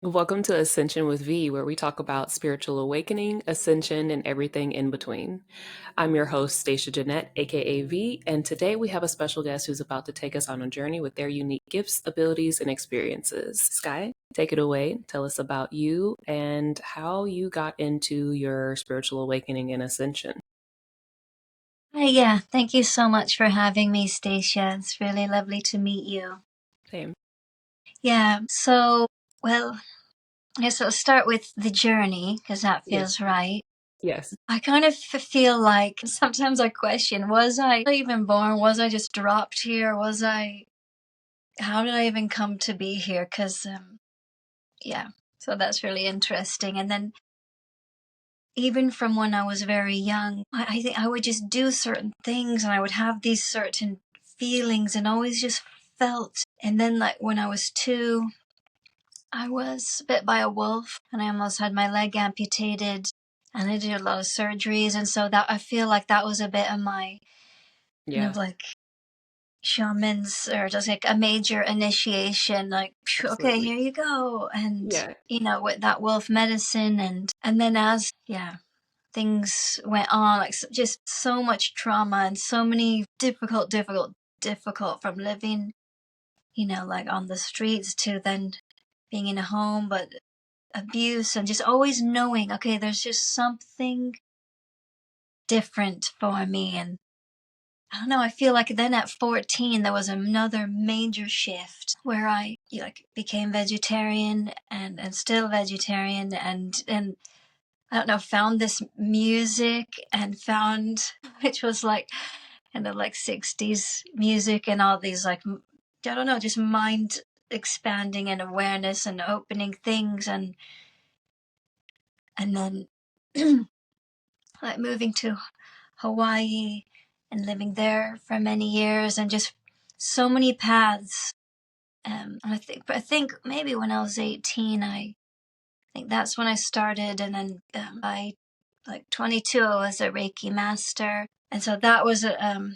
Welcome to Ascension with V, where we talk about spiritual awakening, ascension, and everything in between. I'm your host, Stashia Jeanette, aka V, and today we have a special guest who's about to take us on a journey with their unique gifts, abilities, and experiences. Sky, take it away. Tell us about you and how you got into your spiritual awakening and ascension. Hi, yeah, thank you so much for having me, Stacia. It's really lovely to meet you. Same. Yeah, well, I guess I'll start with the journey because that Yes. feels right. Yes. I kind of feel like sometimes I question, was I even born? Was I just dropped here? How did I even come to be here? Yeah, so that's really interesting. And then even from when I was very young, I think I would just do certain things and I would have these certain feelings and always just felt. And then, like, when I was 2, I was bit by a wolf and I almost had my leg amputated and I did a lot of surgeries. And so that I feel like that was a bit of my kind Yeah, of like shamans or just like a major initiation, like, okay, absolutely. here you go. And, Yeah. with that wolf medicine and then as, yeah, things went on, like just so much trauma and so many difficult from living, like on the streets to then being in a home, but abuse and just always knowing, okay, there's just something different for me. And I don't know, I feel like then at 14, there was another major shift where I became vegetarian and still vegetarian and I don't know, found this music and found, which was like kind of like 60s music and all these like, I don't know, just mind expanding and awareness and opening things. And then like moving to Hawaii and living there for many years and just so many paths. I think maybe when I was 18, I think that's when I started. And then by like 22, I was a Reiki master. And so that was a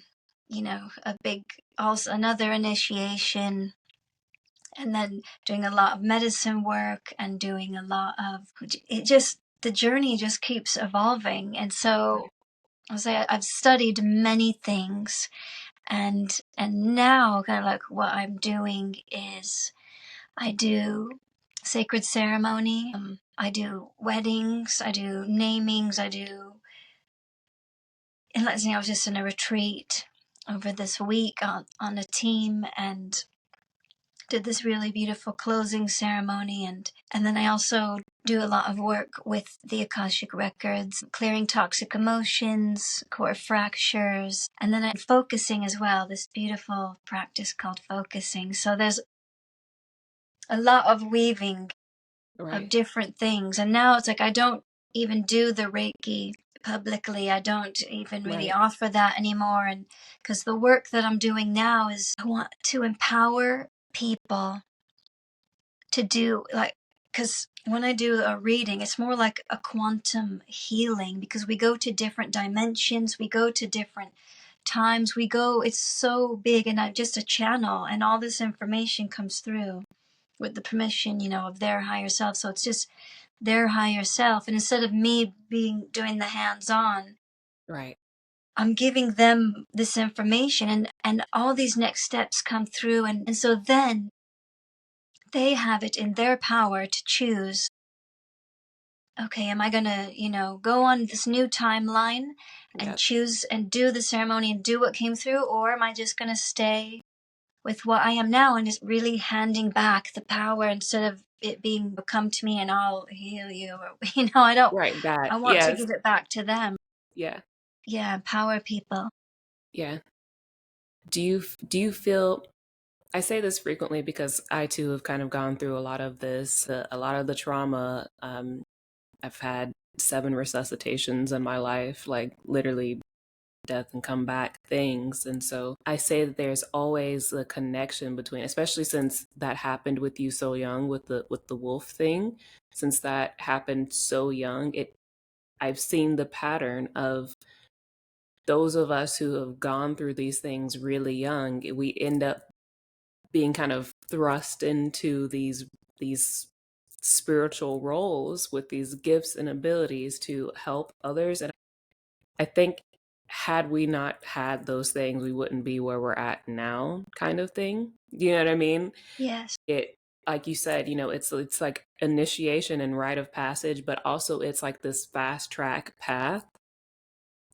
big, also another initiation. And then doing a lot of medicine work and doing a lot of, the journey just keeps evolving. And so I'll say I've studied many things and now kind of like what I'm doing is I do sacred ceremony. I do weddings. I do namings. And let's say I was just in a retreat over this week on a team and did this really beautiful closing ceremony. And then I also do a lot of work with the Akashic Records, clearing toxic emotions, core fractures, and then I'm focusing as well, this beautiful practice called focusing. So there's a lot of weaving of Right. different things. And now it's like I don't even do the Reiki publicly. I don't even really Right. offer that anymore. And because the work that I'm doing now is I want to empower people to do like, because when I do a reading, it's more like a quantum healing because we go to different dimensions, we go to different times, it's so big and I'm just a channel and all this information comes through with the permission, of their higher self. So it's just their higher self. And instead of me doing the hands on, Right. I'm giving them this information and all these next steps come through. And so then they have it in their power to choose, okay, am I going to, go on this new timeline and Yes. choose and do the ceremony and do what came through? Or am I just going to stay with what I am now and just really handing back the power instead of it being come to me and I'll heal you? Or, Right. That. I want to Yes. give it back to them. Yeah. Yeah, empower people. Yeah. Do you feel, I say this frequently because I too have kind of gone through a lot of this, a lot of the trauma. I've had 7 resuscitations in my life, like literally death and comeback things. And so I say that there's always a connection between, especially since that happened with you so young with the wolf thing, since that happened so young, I've seen the pattern of those of us who have gone through these things really young, we end up being kind of thrust into these spiritual roles with these gifts and abilities to help others. And I think had we not had those things, we wouldn't be where we're at now, kind of thing. You know what I mean? Yes. It, like you said, it's like initiation and rite of passage, but also it's like this fast track path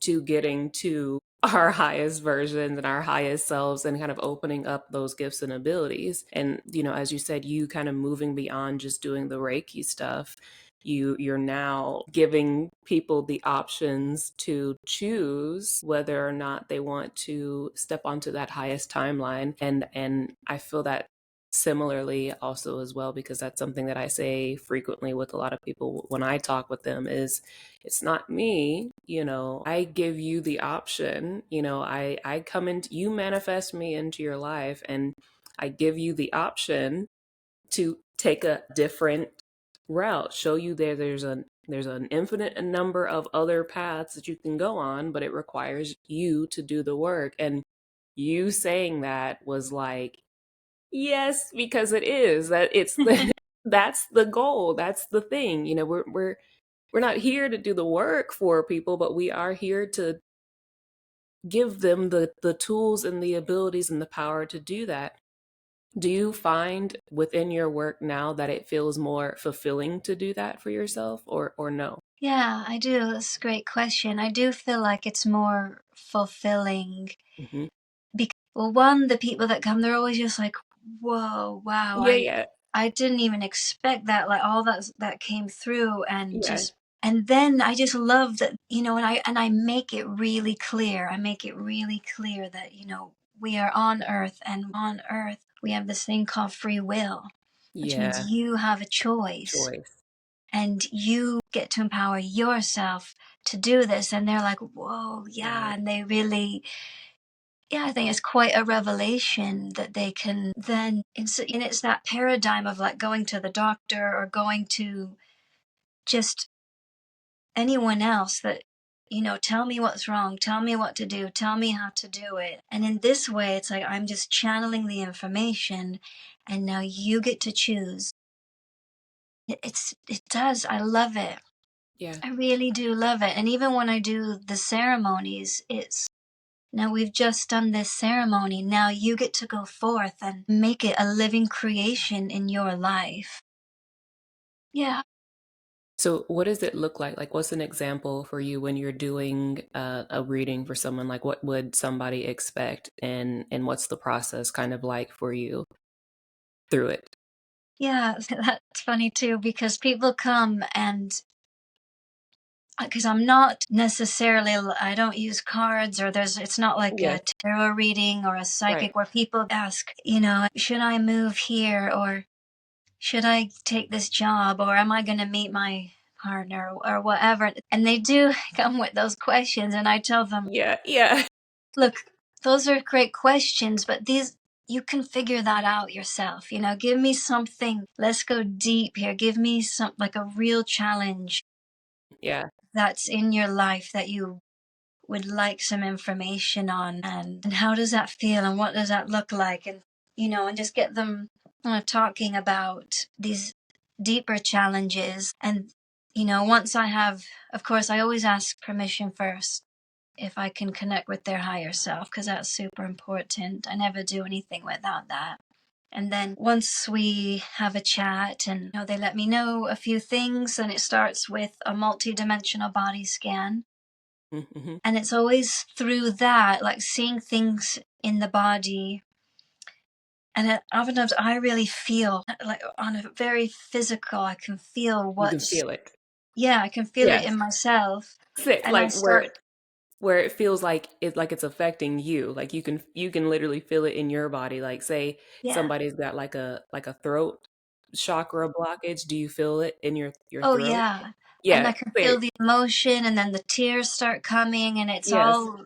to getting to our highest versions and our highest selves and kind of opening up those gifts and abilities. And, as you said, you kind of moving beyond just doing the Reiki stuff. You're now giving people the options to choose whether or not they want to step onto that highest timeline. And I feel that similarly also as well, because that's something that I say frequently with a lot of people when I talk with them is, it's not me, I give you the option. I come into, you manifest me into your life, and I give you the option to take a different route, show you there's an infinite number of other paths that you can go on, but it requires you to do the work. And you saying that was like, yes, because it is that it's the that's the goal, that's the thing. We're not here to do the work for people, but we are here to give them the tools and the abilities and the power to do that. Do you find within your work now that it feels more fulfilling to do that for yourself, or no? Yeah, I do. That's a great question. I do feel like it's more fulfilling Hmm. because, well, one, the people that come, they're always just like, whoa, wow, Yeah, yeah, I didn't even expect that, like all that came through, and yeah, just, and then I just love that, and I make it really clear. I make it really clear that, we are on earth, and on earth we have this thing called free will, which means yeah. you have a choice Choice. and you get to empower yourself to do this. And they're like, whoa, yeah. Right. And they really, yeah, I think it's quite a revelation that they can then, and it's that paradigm of like going to the doctor or going to just anyone else that, tell me what's wrong, tell me what to do, tell me how to do it. And in this way, it's like I'm just channeling the information, and now you get to choose. It does. I love it. Yeah. I really do love it. And even when I do the ceremonies, it's now we've just done this ceremony. Now you get to go forth and make it a living creation in your life. Yeah. So what does it look like? Like, what's an example for you when you're doing a reading for someone? Like, what would somebody expect, and what's the process kind of like for you through it? Yeah. That's funny too, because people come and because I'm not necessarily, I don't use cards, or it's not like Yeah. a tarot reading or a Right. psychic where people ask, should I move here, or should I take this job, or am I going to meet my partner, or whatever. And they do come with those questions, and I tell them, Yeah. Yeah. look, those are great questions, but these, you can figure that out yourself. Give me something. Let's go deep here. Give me some, like a real challenge Yeah. that's in your life that you would like some information on, and how does that feel, and what does that look like, and just get them talking about these deeper challenges. And once I have, of course, I always ask permission first if I can connect with their higher self, because that's super important. I never do anything without that. And then once we have a chat, and they let me know a few things, and it starts with a multi-dimensional body scan. Mm-hmm. And it's always through that, like seeing things in the body. And oftentimes I really feel like on a very physical, I can feel You can what's, feel it. yeah, I can feel it Yes. in myself. Sick. And I Like start, where it feels like it's affecting you. Like you can literally feel it in your body. Like, say yeah, somebody's got like a throat chakra blockage. Do you feel it in your oh, throat? yeah. And Yeah. I can feel Sick. the emotion, and then the tears start coming, and it's Yes. all,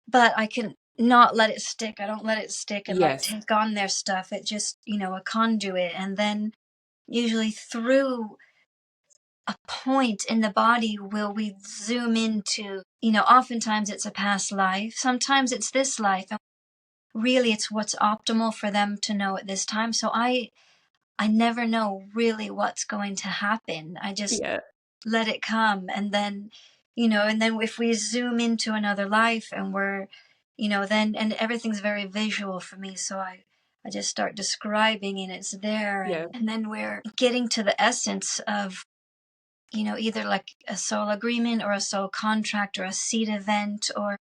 but I can not let it stick. I don't let it stick and like Yes. take on their stuff. It just, a conduit. And then usually through a point in the body will we zoom into, oftentimes it's a past life, sometimes it's this life, and really it's what's optimal for them to know at this time. So I never know really what's going to happen. I just Yeah. let it come. And then, and then if we zoom into another life and we're, then, and everything's very visual for me. So I just start describing and it's there. Yeah. And then we're getting to the essence of, either like a soul agreement or a soul contract or a seed event or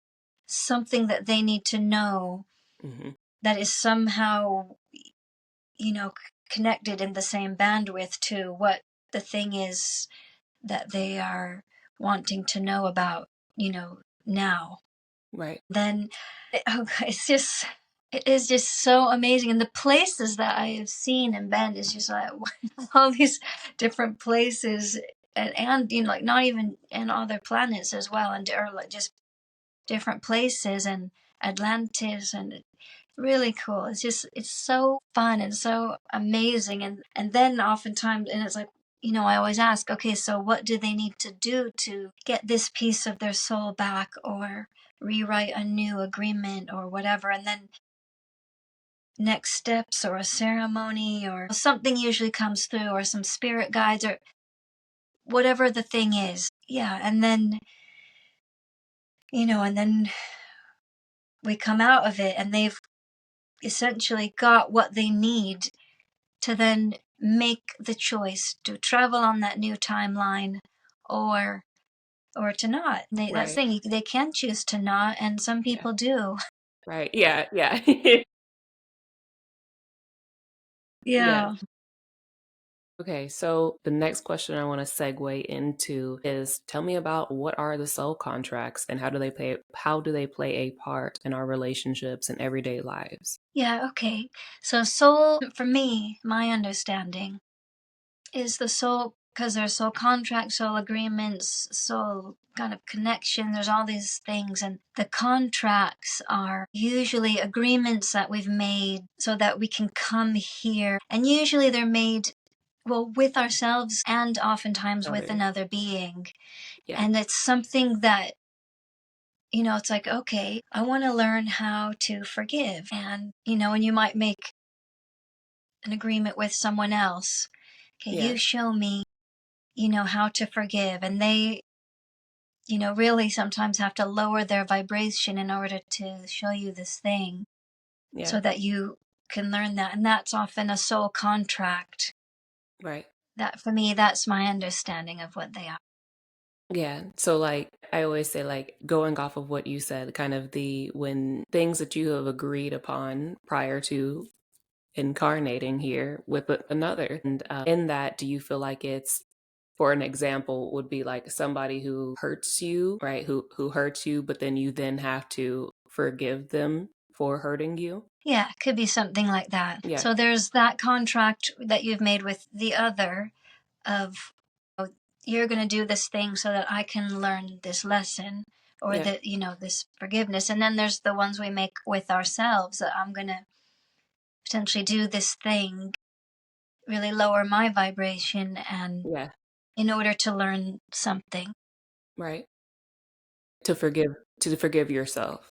something that they need to know Hmm. that is somehow, connected in the same bandwidth to what the thing is that they are wanting to know about, now. Right. Then it is just so amazing. And the places that I have seen and been is just like all these different places and like not even in other planets as well, and or like just different places and Atlantis and really cool. It's so fun and so amazing. And then oftentimes, and it's like, I always ask, okay, so what do they need to do to get this piece of their soul back or rewrite a new agreement or whatever? And then next steps or a ceremony or something usually comes through or some spirit guides or whatever the thing is. Yeah. And then we come out of it and they've essentially got what they need to then make the choice to travel on that new timeline or to not. That's the Right. thing, they can choose to not, and some Yeah. people do. Right. Yeah. Yeah. Yeah. Yeah. Okay, so the next question I want to segue into is tell me about what are the soul contracts and how do they play a part in our relationships and everyday lives? Yeah, okay. So soul, for me, my understanding is the soul, because there's soul contracts, soul agreements, soul kind of connection. There's all these things, and the contracts are usually agreements that we've made so that we can come here. And usually they're made, well, with ourselves and oftentimes with Others. another being. Yeah. And it's something that, it's like, okay, I want to learn how to forgive. And you might make an agreement with someone else. Okay, Yeah. you show me, how to forgive. And they, really sometimes have to lower their vibration in order to show you this thing Yeah. so that you can learn that. And that's often a soul contract. Right. That for me, that's my understanding of what they are. Yeah. So like I always say like going off of what you said, kind of the when things that you have agreed upon prior to incarnating here with another. And in that, do you feel like it's, for an example, would be like somebody who hurts you, right? Who hurts you, but then you then have to forgive them for hurting you. Yeah, it could be something like that. Yeah. So there's that contract that you've made with the other of, you're going to do this thing so that I can learn this lesson or Yeah. that, this forgiveness. And then there's the ones we make with ourselves that I'm going to potentially do this thing, really lower my vibration and Yeah. in order to learn something. Right. To forgive yourself.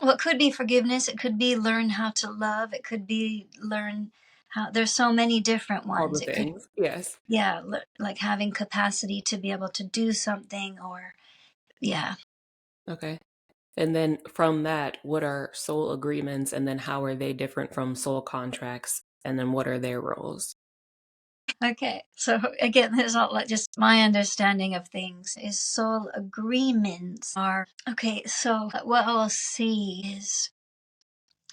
Well, it could be forgiveness. It could be learn how to love. It could be learn how, there's so many different All the ones. It could, things. Yes. yeah, like having capacity to be able to do something or, yeah. Okay. And then from that, what are soul agreements and then how are they different from soul contracts? And then what are their roles? Okay. So again, there's all like just my understanding of things is soul agreements are, okay. So what I'll see is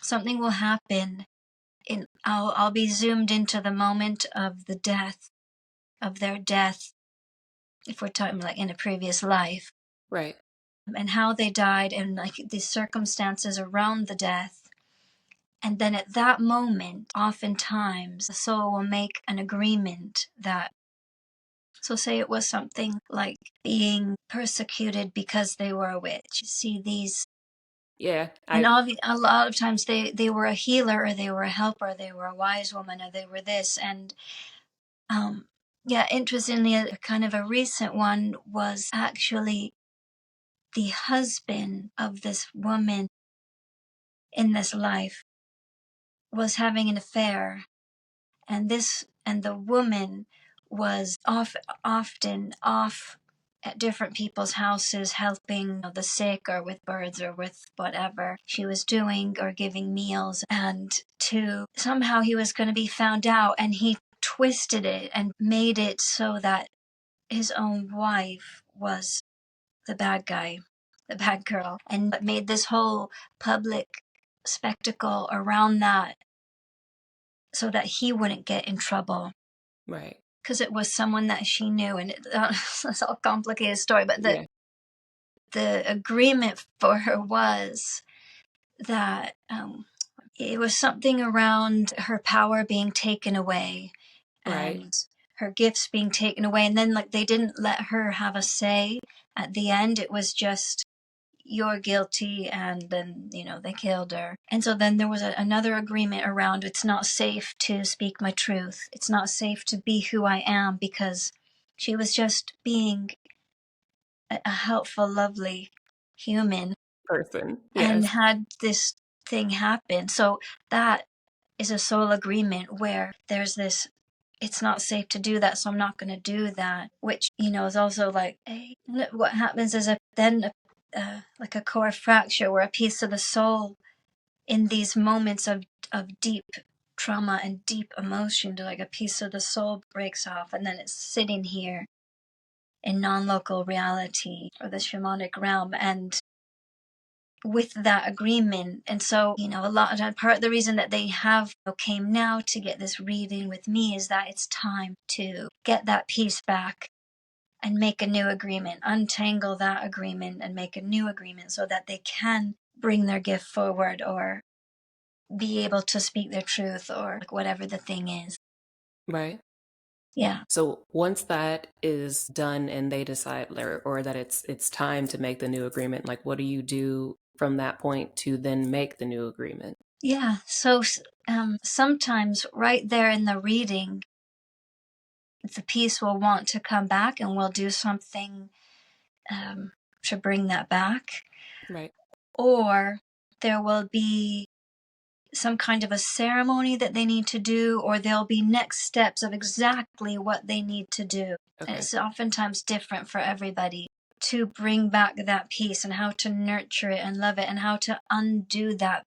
something will happen I'll be zoomed into the moment of the death, of their death, if we're talking like in a previous life, Right. and how they died and like the circumstances around the death. And then at that moment, oftentimes the soul will make an agreement that, so say it was something like being persecuted because they were a witch. You see these, Yeah. and I a lot of times they were a healer or they were a helper, they were a wise woman or they were this. And yeah, interestingly, kind of a recent one was actually the husband of this woman in this life was having an affair, And the woman was often off at different people's houses helping the sick or with birds or with whatever she was doing or giving meals, and to somehow he was going to be found out, and he twisted it and made it so that his own wife was the bad guy, the bad girl, and made this whole public spectacle around that so that he wouldn't get in trouble Right. because it was someone that she knew. And it's all a complicated story, but Yeah. the agreement for her was that it was something around her power being taken away Right. and her gifts being taken away, and then like they didn't let her have a say at the end. It was just, you're guilty, and then they killed her. And so then there was another agreement around, it's not safe to speak my truth, it's not safe to be who I am, because she was just being a helpful, lovely human, Person. and Yes. had this thing happen. So that is a soul agreement where there's this, it's not safe to do that, so I'm not going to do that, which is also like, hey, what happens is like a core fracture, where a piece of the soul in these moments of deep trauma and deep emotion, like a piece of the soul breaks off, and then it's sitting here in non-local reality or the shamanic realm, and with that agreement. And so a lot of part of the reason that they have came now to get this reading with me is that it's time to get that piece back and make a new agreement, untangle that agreement and make a new agreement, so that they can bring their gift forward or be able to speak their truth, or like whatever the thing is. Right. Yeah. So once that is done and they decide, or that it's time to make the new agreement, like what do you do from that point to then make the new agreement? Yeah. So sometimes right there in the reading, the piece will want to come back and we'll do something to bring that back. Right. Or there will be some kind of a ceremony that they need to do, or there'll be next steps of exactly what they need to do. And Okay. it's oftentimes different for everybody, to bring back that piece and how to nurture it and love it and how to undo that.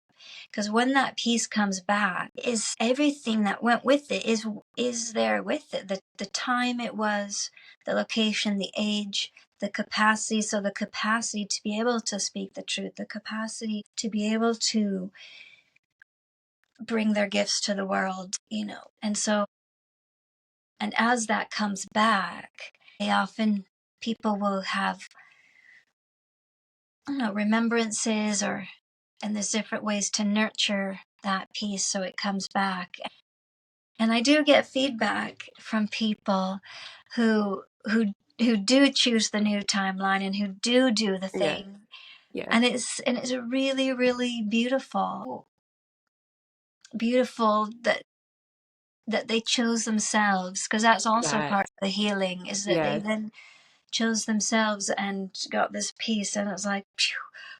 Because when that piece comes back, is everything that went with it is there with it. The time it was, the location, the age, the capacity. So the capacity to be able to speak the truth, the capacity to be able to bring their gifts to the world. And so, and as that comes back, they often, people will have, I don't know, remembrances, and there's different ways to nurture that piece so it comes back. And I do get feedback from people who do choose the new timeline and who do the Yeah. thing. Yeah. And it's really, really beautiful that they chose themselves, because that's also That. part of the healing, is that they Yes. then chose themselves and got this peace, and it's like phew,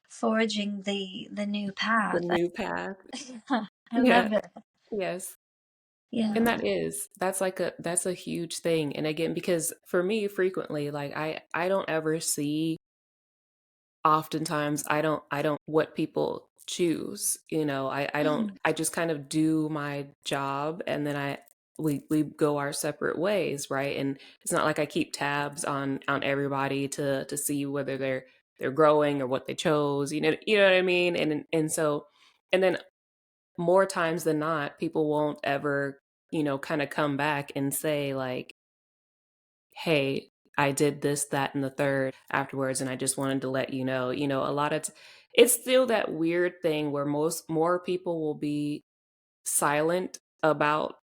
forging the new The path. new path. I Yeah. love it. Yes. And Yeah. that's a huge thing. And again, because for me frequently, like I don't ever see, oftentimes I don't what people choose, I don't, Mm. I just kind of do my job, and then we go our separate ways, right? And it's not like I keep tabs on everybody to see whether they're growing or what they chose, you know what I mean? And so, and then more times than not, people won't ever, kind of come back and say like, hey, I did this, that, and the third afterwards, and I just wanted to let you know. A lot of it's still that weird thing where more people will be silent about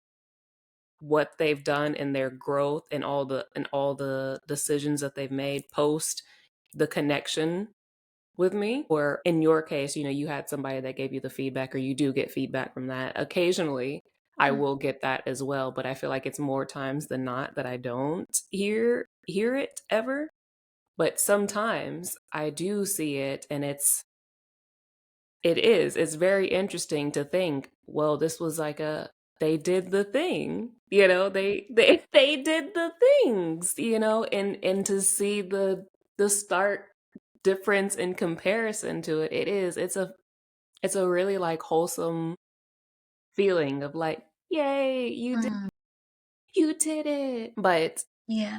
what they've done in their growth and all the decisions that they've made post the connection with me. Or in your case, you had somebody that gave you the feedback, or you do get feedback from that. Occasionally, I Mm. will get that as well, but I feel like it's more times than not that I don't hear it ever. But sometimes I do see it, and it's very interesting to think, well, this was like they did the thing, you know, they did the things, you know, and to see the stark difference in comparison to it, it's a really like wholesome feeling of like, yay, Mm, you did it. But yeah.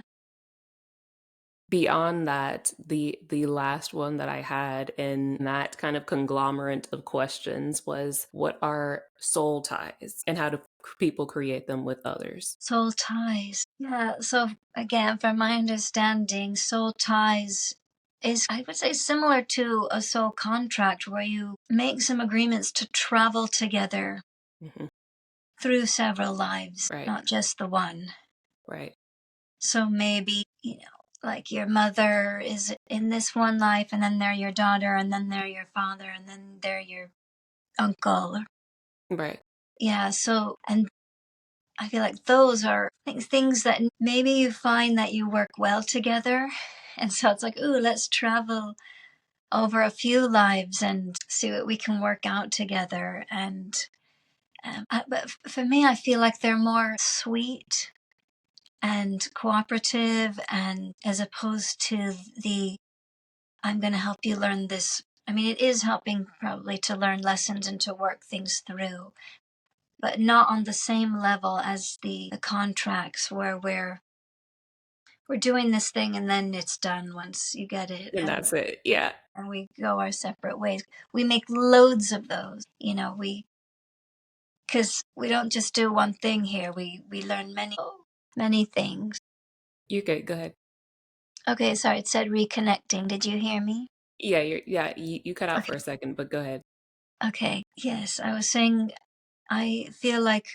beyond that, the last one that I had in that kind of conglomerate of questions was, what are soul ties and how do people create them with others? Soul ties. Yeah. So again, from my understanding, soul ties is, I would say, similar to a soul contract where you make some agreements to travel together Hmm. through several lives, Right, not just the one. right, So maybe, like your mother is in this one life, and then they're your daughter, and then they're your father, and then they're your uncle. right. Yeah. So, and I feel like those are things that maybe you find that you work well together. And so it's like, ooh, let's travel over a few lives and see what we can work out together. And but for me, I feel like they're more sweet and cooperative, and as opposed to the I'm going to help you learn this. I mean, it is helping probably to learn lessons and to work things through, but not on the same level as the contracts where we're doing this thing and then it's done once you get it, And that's it. Yeah. and we go our separate ways. We make loads of those, we because we don't just do one thing here. We learn many things. You could go ahead. Okay, sorry, it said reconnecting. Did you hear me? You cut out for Okay. a second, but go ahead. Okay. Yes, I was saying I feel like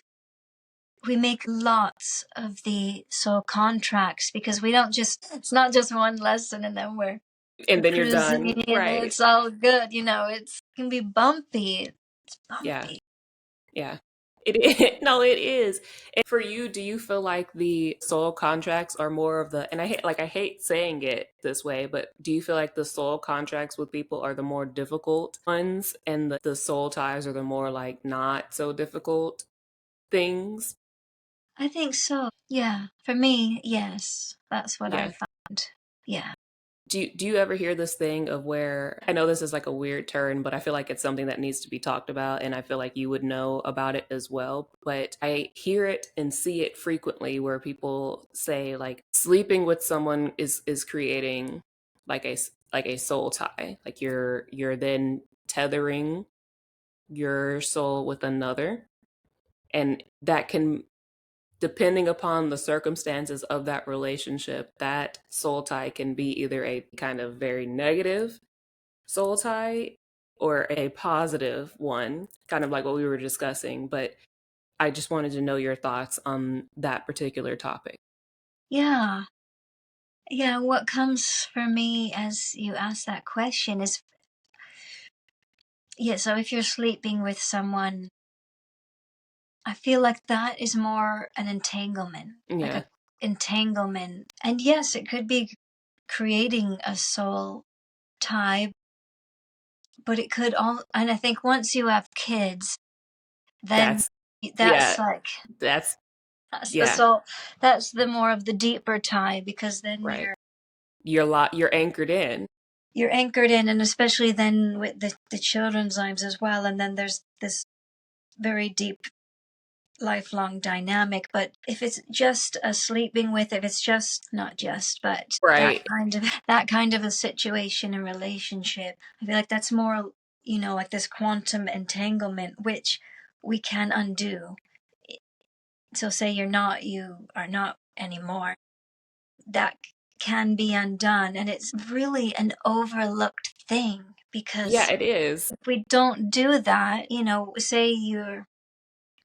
we make lots of the soul contracts because we don't just it's not just one lesson and then we're And then you're cruising done. in, Right. it's all good, it can be bumpy. It's Yeah. bumpy. Yeah. It is. No, it is. And for you, do you feel like the soul contracts are more of the, and I hate saying it this way, but do you feel like the soul contracts with people are the more difficult ones and the soul ties are the more like not so difficult things? I think so. Yeah. For me, yes. That's what I Yeah. found. Yeah. Do you ever hear this thing of where, I know this is like a weird turn, but I feel like it's something that needs to be talked about, and I feel like you would know about it as well. But I hear it and see it frequently where people say like sleeping with someone is creating like a soul tie. Like you're then tethering your soul with another, and that can, depending upon the circumstances of that relationship, that soul tie can be either a kind of very negative soul tie or a positive one, kind of like what we were discussing. But I just wanted to know your thoughts on that particular topic. Yeah. Yeah. What comes for me as you ask that question is, yeah, so if you're sleeping with someone, I feel like that is more an entanglement, like Yeah, a entanglement. And yes, it could be creating a soul tie, but it could all, and I think once you have kids, then that's, that's yeah, like, that's, that's the yeah, soul, that's the more of the deeper tie because then right. You're anchored in. you're anchored in, and especially then with the children's lives as well. And then there's this very deep lifelong dynamic. But if it's just a sleeping with, if it's just not just but that Right. kind of a situation and relationship, I feel like that's more, like this quantum entanglement which we can undo. So say you are not anymore, that can be undone, and it's really an overlooked thing Yeah, because it is. if we don't do that, say you're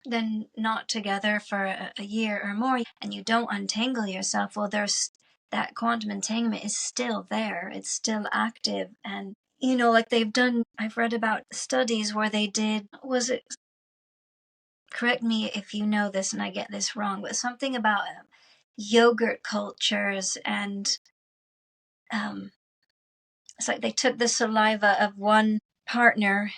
then not together for a year or more and you don't untangle yourself, well, there's that quantum entanglement is still there, it's still active. And like I've read about studies where they did, was it, correct me if you know this and I get this wrong, but something about yogurt cultures, and um, it's like they took the saliva of one partner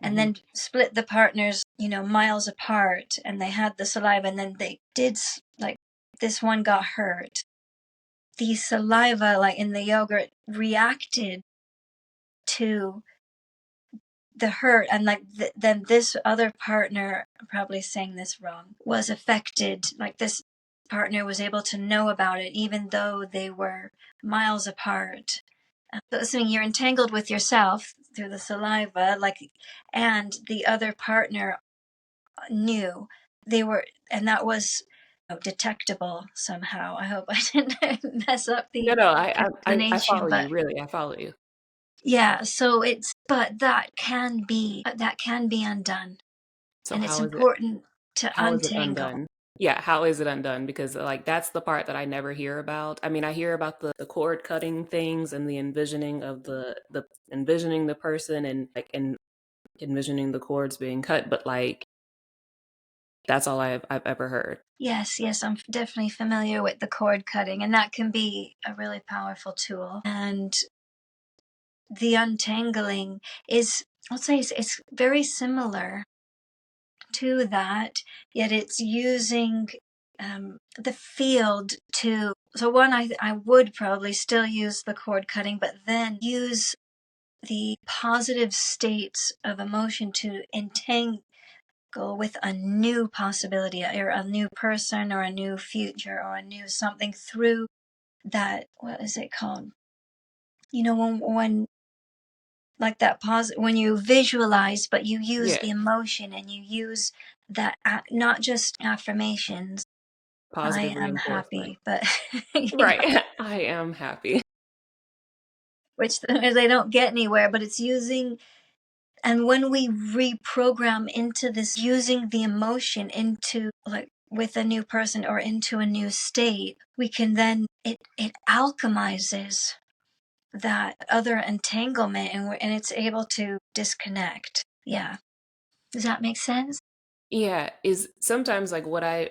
and Hmm. then split the partners, miles apart, and they had the saliva, and then they did, like, this one got hurt. The saliva, like in the yogurt, reacted to the hurt, and like then this other partner, I'm probably saying this wrong, was affected. Like, this partner was able to know about it even though they were miles apart. So assuming you're entangled with yourself through the saliva, like, and the other partner knew they were, and that was detectable somehow. I hope I didn't mess up No, the no, I explanation, follow but you. Really, I follow you. yeah, so but that can be undone, So and it's how is it? important to How is it untangle. undone? Yeah, how is it undone? Because like that's the part that I never hear about. I mean, I hear about the cord cutting things and the envisioning of the envisioning the person and like envisioning the cords being cut, but like that's all I've ever heard. Yes, yes, I'm definitely familiar with the cord cutting, and that can be a really powerful tool. And the untangling is, I'll say, it's very similar to that, yet it's using the field to. So one, I would probably still use the cord cutting, but then use the positive states of emotion to entangle with a new possibility, or a new person, or a new future, or a new something through that. What is it called? When like that when you visualize, but you use Yeah, the emotion, and you use that, not just affirmations. I positive am reinforcement. happy, but Right. I am happy. which they don't get anywhere, but it's using. And when we reprogram into this, using the emotion into, like, with a new person or into a new state, we can then, it alchemizes that other entanglement, and it's able to disconnect. Yeah. Does that make sense? Yeah, is sometimes like what I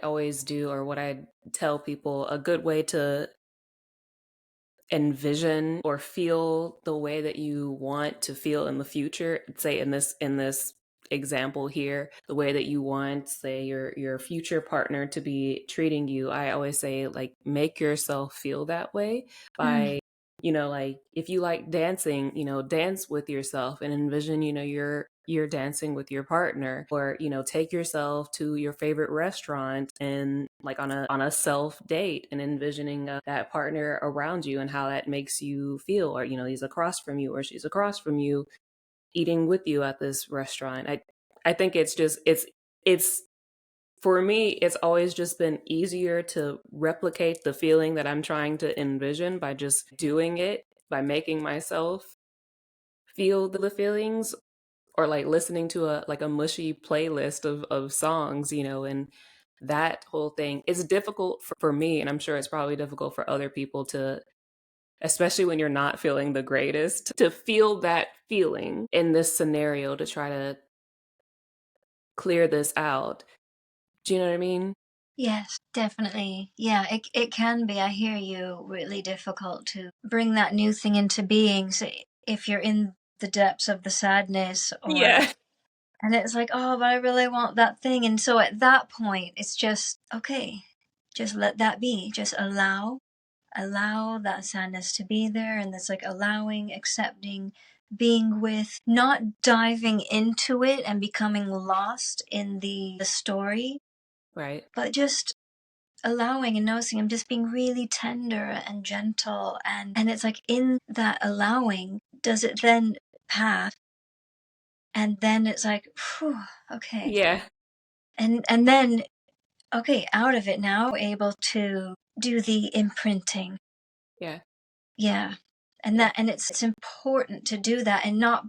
always do or what I tell people a good way to envision or feel the way that you want to feel in the future, say in this example here, the way that you want, say, your future partner to be treating you. I always say, like, make yourself feel that way Mm. by, like, if you like dancing, dance with yourself and envision, you're dancing with your partner, or take yourself to your favorite restaurant and like on a self date and envisioning that partner around you and how that makes you feel, or he's across from you or she's across from you eating with you at this restaurant. I think it's for me, it's always just been easier to replicate the feeling that I'm trying to envision by just doing it, by making myself feel the feelings, or like listening to a mushy playlist of songs, and that whole thing is difficult for me, and I'm sure it's probably difficult for other people to, especially when you're not feeling the greatest, to feel that feeling in this scenario to try to clear this out. Do you know what I mean? Yes, definitely. Yeah, it can be. I hear you. Really difficult to bring that new thing into being. So if you're in the depths of the sadness, or, Yeah. and it's like, oh, but I really want that thing. And so at that point, it's just, okay, just let that be. Just allow that sadness to be there. And it's like allowing, accepting, being with, not diving into it and becoming lost in the story, Right. but just allowing and noticing. I'm just being really tender and gentle. And it's like, in that allowing, does it then pass? And then it's like, phew, okay. Yeah. And then, okay, out of it now, able to do the imprinting. Yeah. Yeah. And Yeah. it's important to do that, and not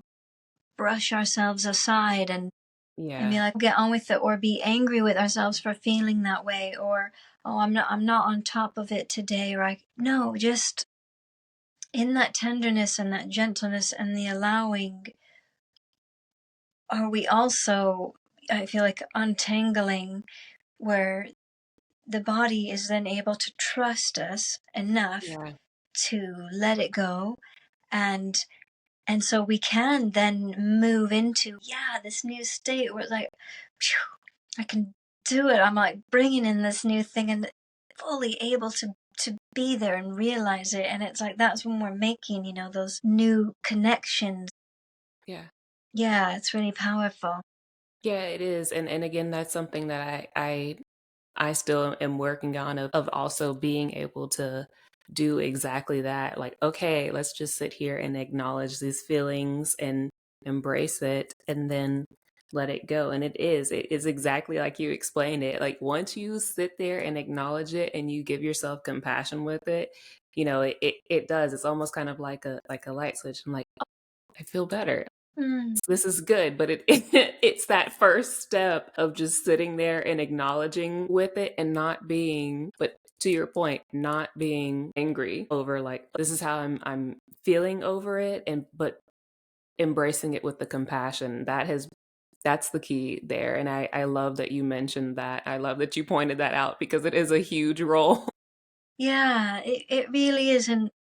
brush ourselves aside, and be Yeah. like, get on with it, or be angry with ourselves for feeling that way, or, oh, I'm not on top of it today, right? No, just in that tenderness and that gentleness and the allowing, are we also, I feel like, untangling, where the body is then able to trust us enough Yeah. to let it go, and And so we can then move into, yeah, this new state where it's like, phew, I can do it. I'm like bringing in this new thing and fully able to be there and realize it. And it's like, that's when we're making, those new connections. Yeah. Yeah, it's really powerful. Yeah, it is. And again, that's something that I still am working on of also being able to do exactly that. Like, okay, let's just sit here and acknowledge these feelings and embrace it and then let it go. And it is exactly like you explained it. Like once you sit there and acknowledge it and you give yourself compassion with it, it does. It's almost kind of like a light switch. I'm like, oh, I feel better. Mm. This is good, but it's that first step of just sitting there and acknowledging with it and not being, but to your point, not being angry over like this is how I'm feeling over it, and but embracing it with the compassion that's the key there. And I love that you mentioned that. I love that you pointed that out because it is a huge role. Yeah, it really is. And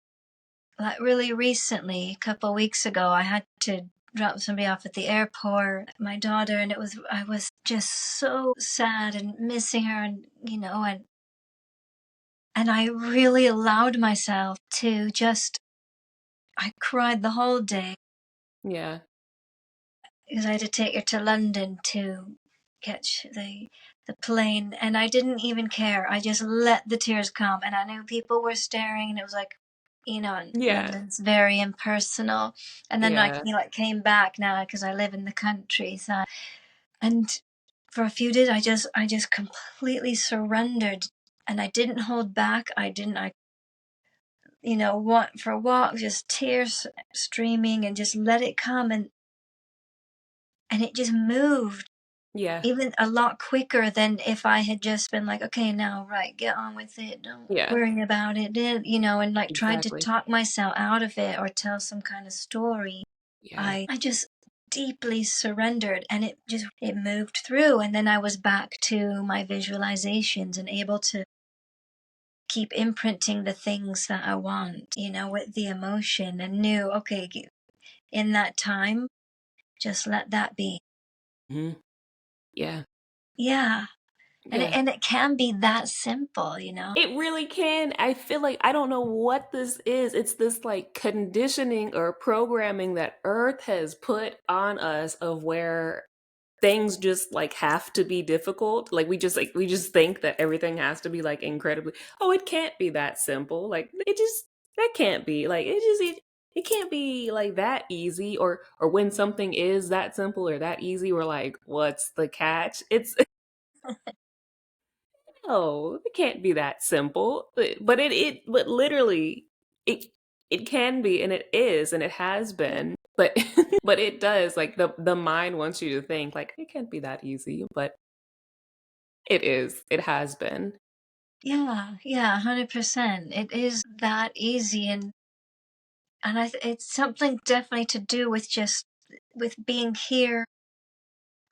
like really recently, a couple of weeks ago, I had to drop somebody off at the airport, my daughter, and I was just so sad and missing her, and I really allowed myself to just, I cried the whole day Yeah. because I had to take her to London to catch the plane, and I didn't even care. I just let the tears come, and I knew people were staring, and it was like, and Yeah. London's very impersonal. And then Yeah. I came back now because I live in the countryside, and for a few days I just completely surrendered, and I didn't hold back. I went for a walk, just tears streaming, and just let it come, and it just moved Yeah. even a lot quicker than if I had just been like, okay, now, right, get on with it, don't Yeah. worry about it, and like tried to Exactly. talk myself out of it or tell some kind of story. Yeah. I just deeply surrendered, and it moved through, and then I was back to my visualizations and able to keep imprinting the things that I want, with the emotion, and knew, okay, in that time, just let that be. Hmm. Yeah. Yeah. And Yeah. it can be that simple, It really can. I feel like I don't know what this is. It's this like conditioning or programming that Earth has put on us of where things just like have to be difficult. Like we just think that everything has to be like incredibly, oh, it can't be that simple. Like it just that can't be. Like it can't be like that easy, or when something is that simple or that easy, we're like, what's the catch? It's no, it can't be that simple. But literally, it it can be, and it is, and it has been. But but it does. Like the mind wants you to think like it can't be that easy, but it is. It has been. Yeah, yeah, 100%. It is that easy, and it's something definitely to do with just with being here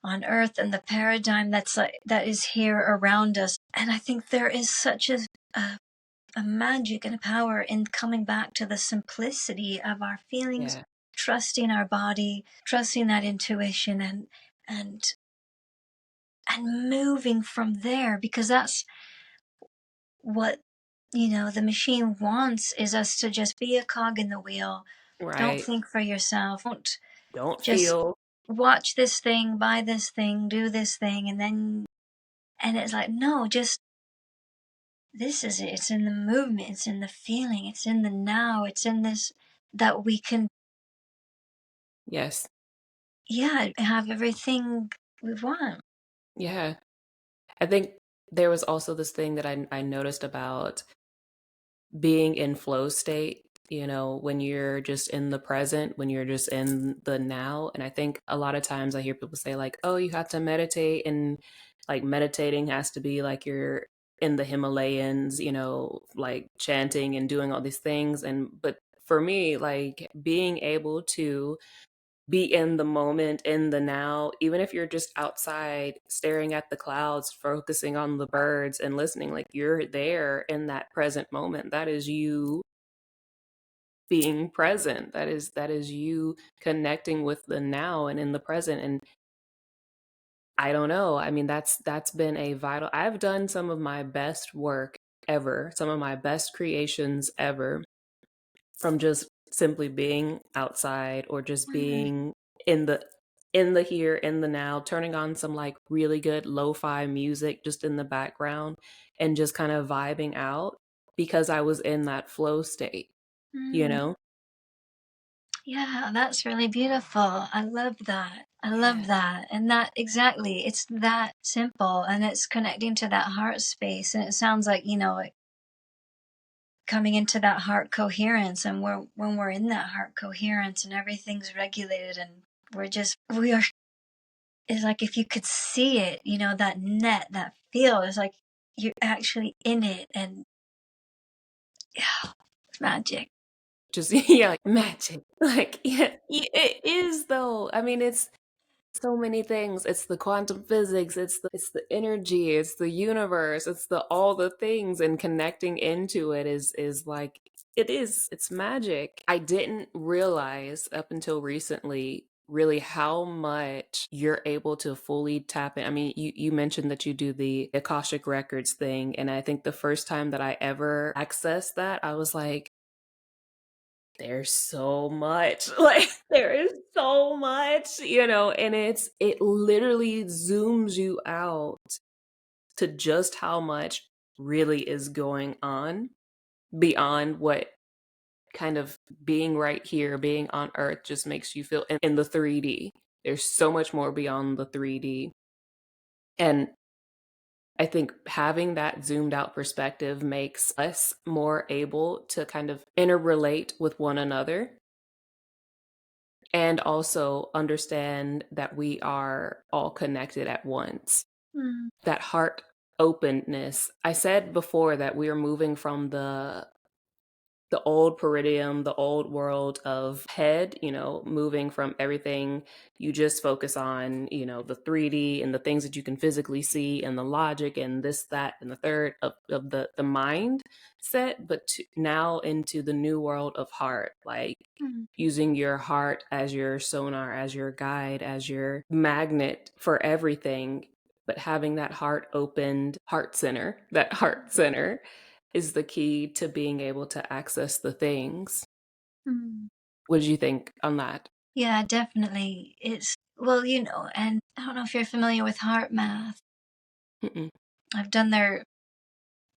on Earth and the paradigm that is here around us. And I think there is such a, a magic and a power in coming back to the simplicity of our feelings, Yeah. trusting our body, trusting that intuition, and and moving from there, because that's what the machine wants, is us to just be a cog in the wheel. Don't Right. think for yourself. Don't Don't just feel. watch this thing, buy this thing, do this thing, and it's like, no, just this is it. It's in the movement, it's in the feeling, it's in the now, it's in this, that we can, Yes. yeah, have everything we want. Yeah. I think there was also this thing that I noticed about being in flow state, when you're just in the present, when you're just in the now. And I think a lot of times I hear people say, like, oh, you have to meditate, and like meditating has to be like you're in the Himalayas, like chanting and doing all these things. But for me, like being able to be in the moment, in the now, even if you're just outside staring at the clouds, focusing on the birds and listening, like you're there in that present moment. That is you being present. That is you connecting with the now and in the present. And I don't know. I mean, that's been a vital. I've done some of my best work ever, some of my best creations ever from just simply being outside or just Mm, being in the here in the now, turning on some like really good lo-fi music just in the background and just kind of vibing out because I was in that flow state, you mm. know? Yeah, that's really beautiful. I love that. I love Yeah. that. And that exactly, it's that simple and it's connecting to that heart space. And it sounds like, like coming into that heart coherence. And when we're in that heart coherence and everything's regulated and we are, it's like if you could see it, that net, that feel, it's like you're actually in it and yeah, it's magic. Just yeah, like magic. Like yeah, it is though. I mean, it's so many things. It's the quantum physics, it's the energy, it's the universe, it's the all the things, and connecting into it is like it's magic. I didn't realize up until recently really how much you're able to fully tap in. I mean, you mentioned that you do the Akashic Records thing, and I think the first time that I ever accessed that, I was like, there's so much. Like there is so much, and it literally zooms you out to just how much really is going on beyond what kind of being right here, being on earth just makes you feel in the 3D. There's so much more beyond the 3D. And I think having that zoomed out perspective makes us more able to kind of interrelate with one another and also understand that we are all connected at once. Mm, That heart openness. I said before that we are moving from the old peridium, the old world of head, moving from everything you just focus on, the 3D and the things that you can physically see and the logic and this, that, and the third of the mind set, but now into the new world of heart, like mm, using your heart as your sonar, as your guide, as your magnet for everything. But having that heart opened, that heart center is the key to being able to access the things. mm. What did you think on that? Yeah, definitely. Well, and I don't know if you're familiar with heart math. Mm-mm. I've done their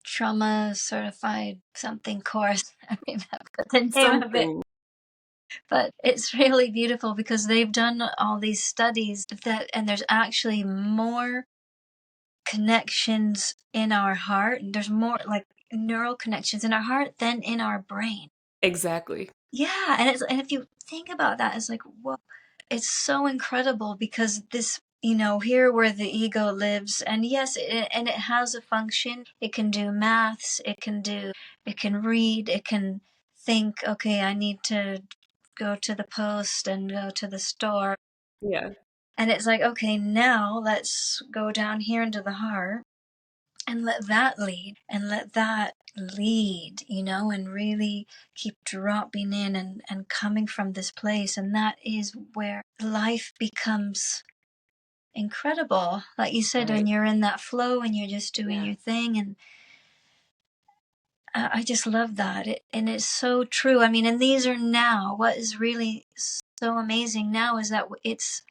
trauma certified something course. I remember the name of it. Something. But it's really beautiful because they've done all these studies and there's actually more connections in our heart. And there's more like neural connections in our heart than in our brain. Exactly. Yeah, and if you think about that, it's like, whoa, it's so incredible because this, here where the ego lives, and yes, it has a function. It can do maths, it can read, it can think, okay, I need to go to the post and go to the store. Yeah. And it's like, okay, now let's go down here into the heart and let that lead and let that lead, and really keep dropping in and coming from this place. And that is where life becomes incredible. Like you said, when Right. you're in that flow and you're just doing Yeah. your thing. And I just love that. And it's so true. I mean, and these are now, what is really so amazing now is that it's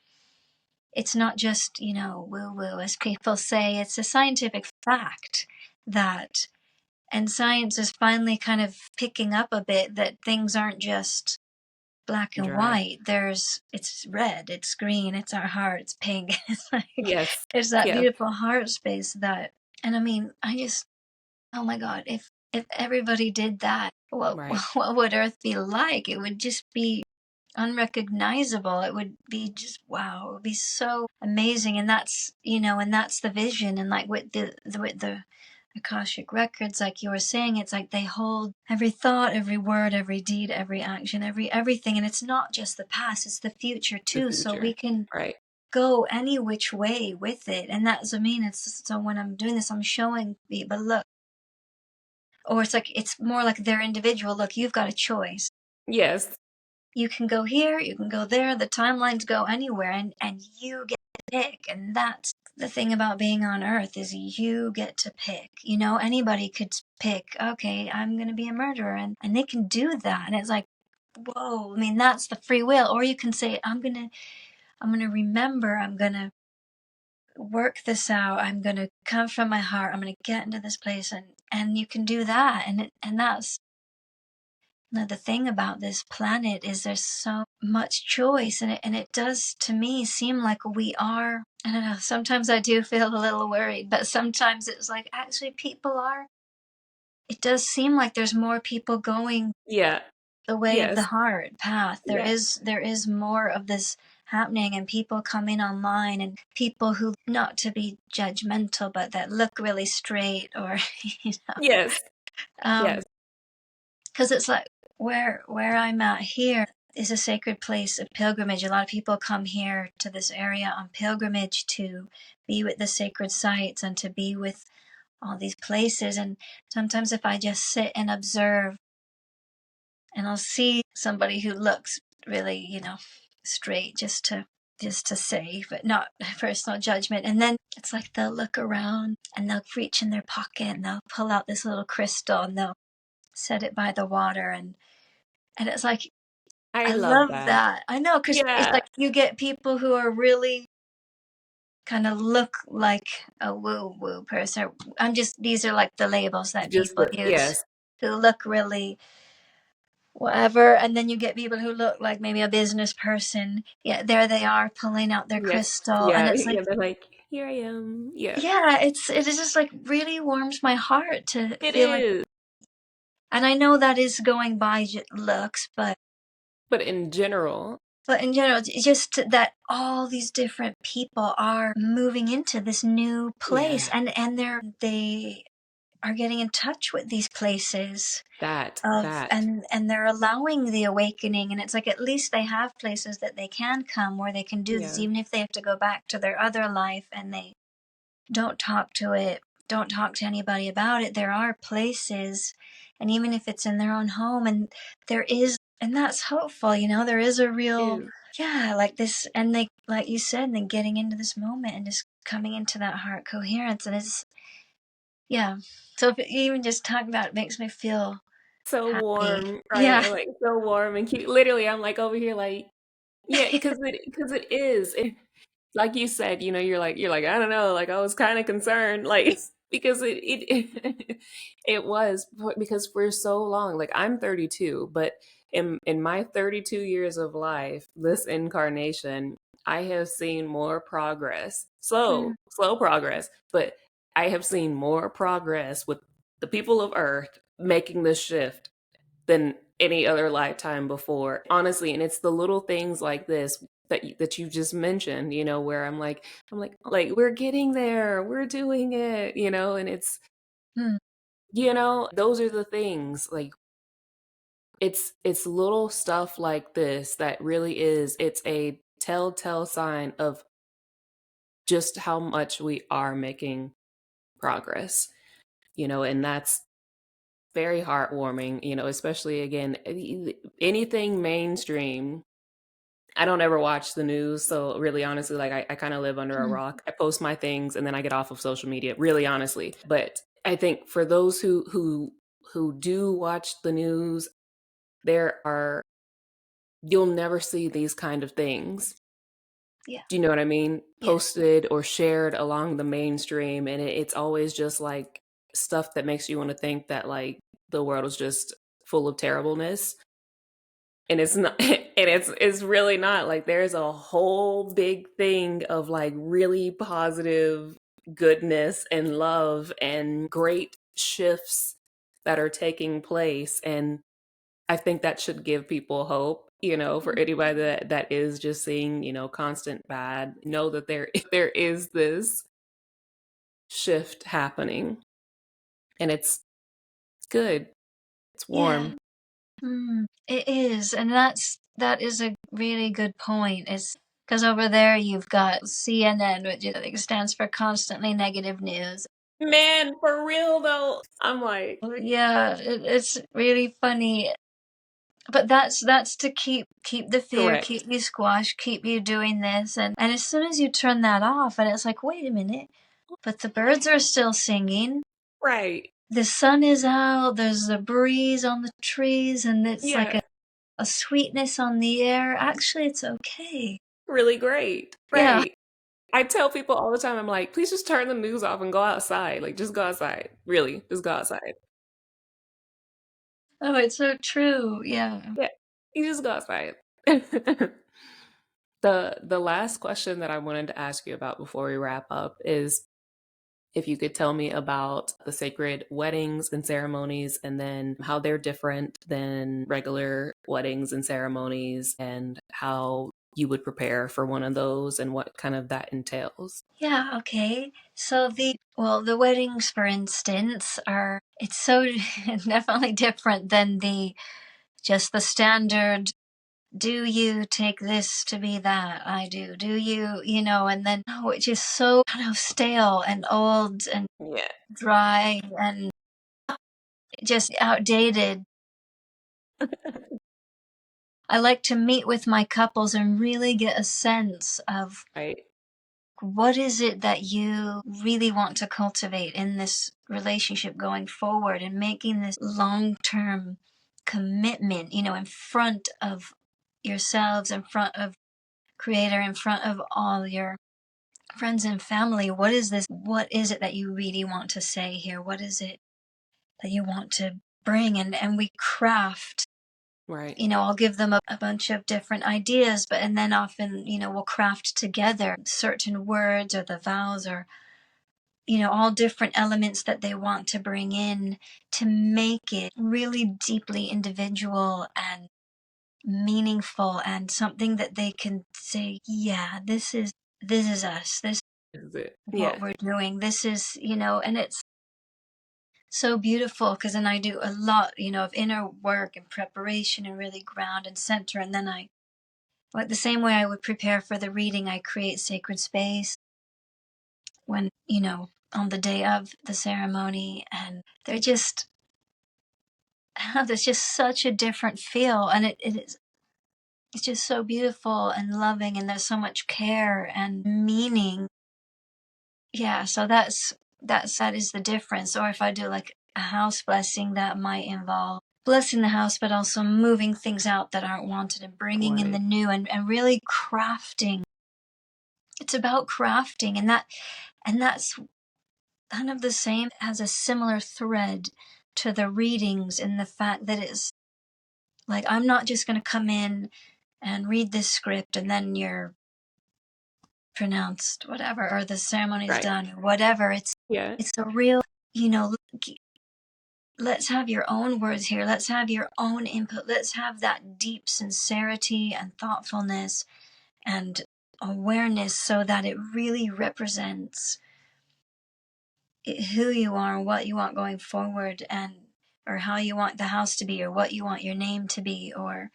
not just, woo woo, as people say, it's a scientific fact that. And science is finally kind of picking up a bit that things aren't just black and Dry. white. It's red, it's green, it's our heart, it's pink. It's like, Yes. it's that Yeah. beautiful heart space and I mean, oh my God, if everybody did that, what, Right. what would Earth be like? It would just be unrecognizable. It would be just wow. It would be so amazing. And that's the vision. And like with the Akashic records, like you were saying, it's like they hold every thought, every word, every deed, every action, everything. And it's not just the past, it's the future The too. So we future. can Right. go any which way with it. And that's, I mean, it's so when I'm doing this, I'm showing people, look, or it's more like their individual, look, you've got a choice. Yes. You can go here, you can go there, the timelines go anywhere, and you get to pick. And that's the thing about being on Earth, is you get to pick. You know, anybody could pick, okay, I'm going to be a murderer, and they can do that. And it's like, whoa, I mean, that's the free will. Or you can say, I'm going to remember, I'm going to work this out, I'm going to come from my heart, I'm going to get into this place, and you can do that. And that's, now, the thing about this planet is there's so much choice, and it does to me seem like we are. I don't know. Sometimes I do feel a little worried, but sometimes it's like actually people are. It does seem like there's more people going Yeah. the way of the Yes. heart path. There Yeah. is more of this happening, and people coming online, and people who, not to be judgmental, but that look really straight, or you know, Yes. um, Yes. because it's like where I'm at here is a sacred place of pilgrimage. A lot of people come here to this area on pilgrimage to be with the sacred sites and to be with all these places. And sometimes if I just sit and observe, and I'll see somebody who looks really, straight, just to say, but not personal judgment. And then it's like they'll look around and they'll reach in their pocket and they'll pull out this little crystal and they'll set it by the water, and it's like, I I love love that. that. I know, because it's Yeah. like you get people who are really kind of look like a woo woo person. These are like the labels that Just people the use, yes. who look really whatever. And then you get people who look like maybe a business person. Yeah, there they are pulling out their Yes. crystal. And Yeah. it's like, Yeah. They're like, here I am. Yeah. yeah, it is just like really warms my heart to It feel like, is. and I know that is going by looks, But in general, but in general, it's just that all these different people are moving into this new place, yeah. and they are getting in touch with these places of, That. and they're allowing the awakening. And it's like at least they have places that they can come where they can do this, Yeah. even if they have to go back to their other life and they don't talk to it, don't talk to anybody about it. There are places, and even if it's in their own home, and there is, and that's hopeful, there is a real, Is. yeah, like this. And they, like you said, and then getting into this moment and just coming into that heart coherence. And it's, yeah. So if even just talking about it makes me feel So happy. warm, Yeah. right? Like so warm and cute. Literally, I'm like over here, like, yeah, because it is. Like you said, you're like, I don't know, like I was kind of concerned, like because it was because for so long, like I'm 32, but in my 32 years of life, this incarnation, I have seen more progress. Mm, Slow progress, but I have seen more progress with the people of Earth making this shift than any other lifetime before, honestly. And it's the little things like this that you just mentioned, where I'm like we're getting there, we're doing it, and it's, mm, those are the things, like it's little stuff like this that really is, it's a telltale sign of just how much we are making progress, and that's very heartwarming, especially again, anything mainstream. I don't ever watch the news, so really honestly, like I kind of live under a mm, rock. I post my things and then I get off of social media, really honestly. But I think for those who do watch the news, there are you'll never see these kind of things. yeah. Do you know what I mean? Yes. Posted or shared along the mainstream, and it's always just like stuff that makes you want to think that like the world is just full of terribleness, and it's not, and it's really not. Like there's a whole big thing of like really positive goodness and love and great shifts that are taking place, and I think that should give people hope, for anybody that is just seeing, constant bad, know that there is this shift happening, and it's good, it's Yeah. warm. It is, and that is a really good point. Is because over there you've got CNN, which I think stands for constantly negative news. Man, for real though, I'm like, Yeah, it's really funny. but that's to keep the fear, Correct. keep you squashed, keep you doing this, and as soon as you turn that off, and it's like, wait a minute, but the birds are still singing. Right. The sun is out, there's a breeze on the trees, and it's like Yeah. a sweetness on the air. Actually, it's okay. Really great. Yeah. Right. I tell people all the time, I'm like, please just turn the news off and go outside. Like, just go outside. Really, just go outside. Oh, it's so true. Yeah. Yeah, you just go outside. The last question that I wanted to ask you about before we wrap up is if you could tell me about the sacred weddings and ceremonies and then how they're different than regular weddings and ceremonies and how you would prepare for one of those and what kind of that entails. Yeah, okay. So the weddings, for instance, it's so definitely different than just the standard, do you take this to be that? I do. Do you, and then, no, it's just so kind of stale and old and Yeah. dry and just outdated. I like to meet with my couples and really get a sense of Right. what is it that you really want to cultivate in this relationship going forward, and making this long-term commitment, in front of yourselves, in front of creator, in front of all your friends and family. What is this? What is it that you really want to say here? What is it that you want to bring? And we craft, Right. I'll give them a bunch of different ideas, and then often, we'll craft together certain words or the vows, or, all different elements that they want to bring in to make it really deeply individual and meaningful, and something that they can say, yeah, this is us. This Is it? is what Yeah. we're doing. This is, and it's so beautiful because then I do a lot, of inner work and preparation and really ground and center. And then like the same way I would prepare for the reading, I create sacred space when, on the day of the ceremony. And they're just, there's just such a different feel. And it's just so beautiful and loving. And there's so much care and meaning. Yeah. So that is the difference. Or if I do like a house blessing, that might involve blessing the house, but also moving things out that aren't wanted and bringing in the Right. new, and really crafting. It's about crafting, and that's kind of the same, has a similar thread to the readings, in the fact that it's like, I'm not just going to come in and read this script and then you're pronounced whatever, or the ceremony's Right. done, or whatever. Yeah. It's a real, you know, let's have your own words here. Let's have your own input. Let's have that deep sincerity and thoughtfulness and awareness, so that it really represents who you are and what you want going forward, and or how you want the house to be, or what you want your name to be, or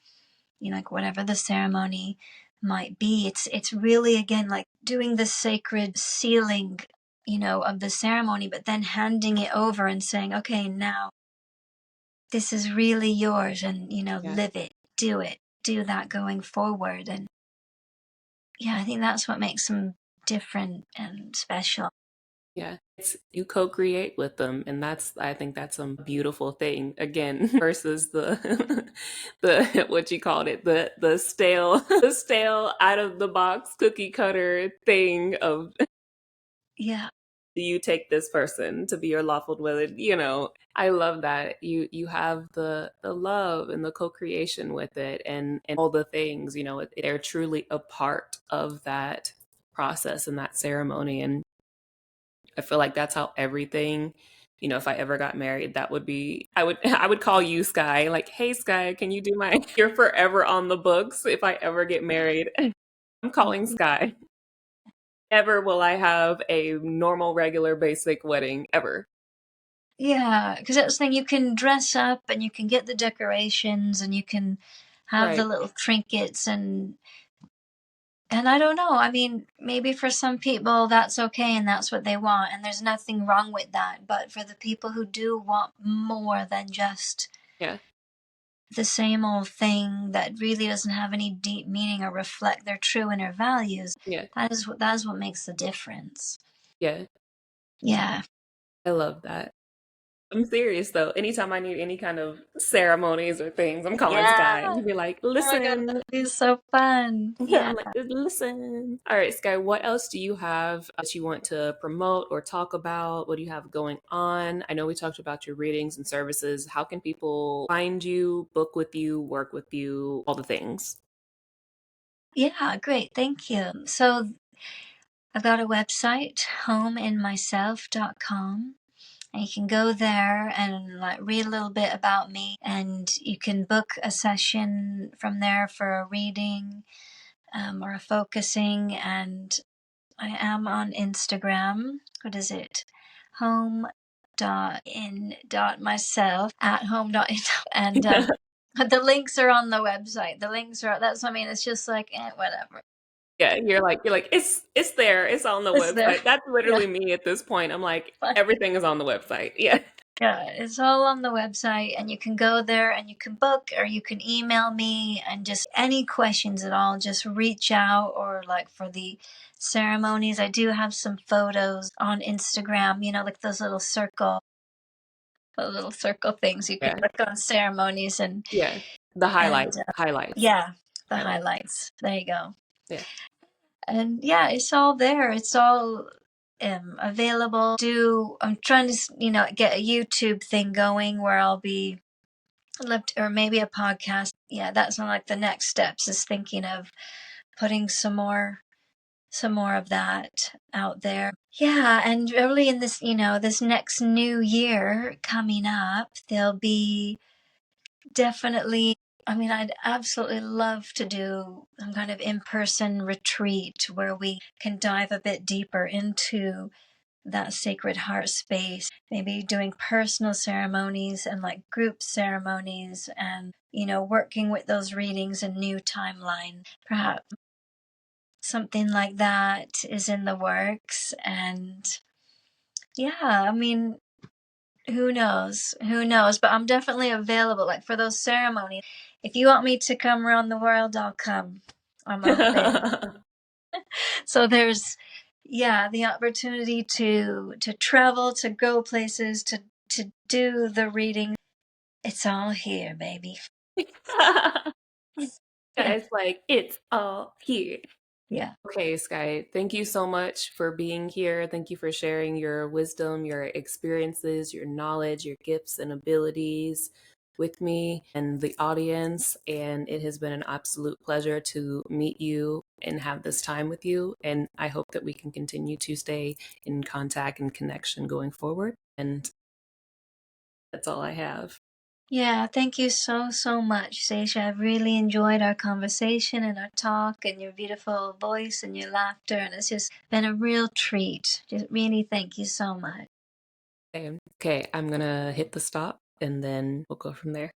like whatever the ceremony might be. It's really, again, like doing the sacred sealing, of the ceremony, but then handing it over and saying, okay, now this is really yours, and Yeah. live it, do that going forward. And yeah, I think that's what makes them different and special. Yeah, it's you co-create with them, and that's I think that's a beautiful thing. Again, versus the the what you called it, the stale the stale out of the box cookie cutter thing of Yeah. do you take this person to be your lawful dwelling? I love that you have the love and the co-creation with it and all the things. They're truly a part of that process and that ceremony and I feel like that's how everything, if I ever got married, that would be I would call you Sky, like, "Hey Sky, can you do my you're forever on the books if I ever get married." I'm calling Sky. Never will I have a normal, regular, basic wedding ever. Yeah, because that's the thing. You can dress up and you can get the decorations and you can have the Right. little trinkets, and I don't know. I mean, maybe for some people that's okay and that's what they want, and there's nothing wrong with that. But for the people who do want more than just Yeah. the same old thing that really doesn't have any deep meaning or reflect their true inner values. Yeah. That is what makes the difference. Yeah. Yeah. I love that. I'm serious though. Anytime I need any kind of ceremonies or things, I'm calling Yeah. Sky. He'd be like, Oh my God, listen. that'd be so fun. Yeah. I'm like, listen. All right, Sky, what else do you have that you want to promote or talk about? What do you have going on? I know we talked about your readings and services. How can people find you, book with you, work with you, all the things? Yeah, great. Thank you. So I've got a website, homeinmyself.com. And you can go there and like read a little bit about me, and you can book a session from there for a reading or a focusing. And I am on Instagram. What is it? Home.in.myself at home.in. And the links are on the website. The links are, that's, I mean, it's just like, whatever. Yeah, you're like, it's there, it's on the It's there. website. That's Yeah. literally me at this point. I'm like, everything is on the website. Yeah. Yeah, it's all on the website, and you can go there and you can book or you can email me, and just any questions at all, just reach out. Or like for the ceremonies, I do have some photos on Instagram, like those little circle things you can Yeah. click on ceremonies Yeah. The and highlights. yeah, the Highlights. highlights. There you go. Yeah. And yeah, it's all there. It's all available. I'm trying to, get a YouTube thing going where I'll be left, or maybe a podcast. Yeah, that's on like the next steps, is thinking of putting some more of that out there. Yeah, and really in this, this next new year coming up, there'll be definitely, I mean, I'd absolutely love to do some kind of in-person retreat where we can dive a bit deeper into that sacred heart space, maybe doing personal ceremonies and like group ceremonies, and working with those readings and new timeline. Perhaps something like that is in the works. And yeah, I mean, who knows, but I'm definitely available, like for those ceremonies. If you want me to come around the world, I'll come. I'm open. So there's, yeah, the opportunity to travel, to go places, to do the reading. It's all here, baby. Yeah. Guys, like, it's all here. Yeah. Okay, Sky, thank you so much for being here. Thank you for sharing your wisdom, your experiences, your knowledge, your gifts and abilities with me and the audience. And it has been an absolute pleasure to meet you and have this time with you. And I hope that we can continue to stay in contact and connection going forward. And that's all I have. Yeah, thank you so, so much, Stashia. I've really enjoyed our conversation and our talk and your beautiful voice and your laughter. And it's just been a real treat. Just really thank you so much. Okay, I'm going to hit the stop and then we'll go from there.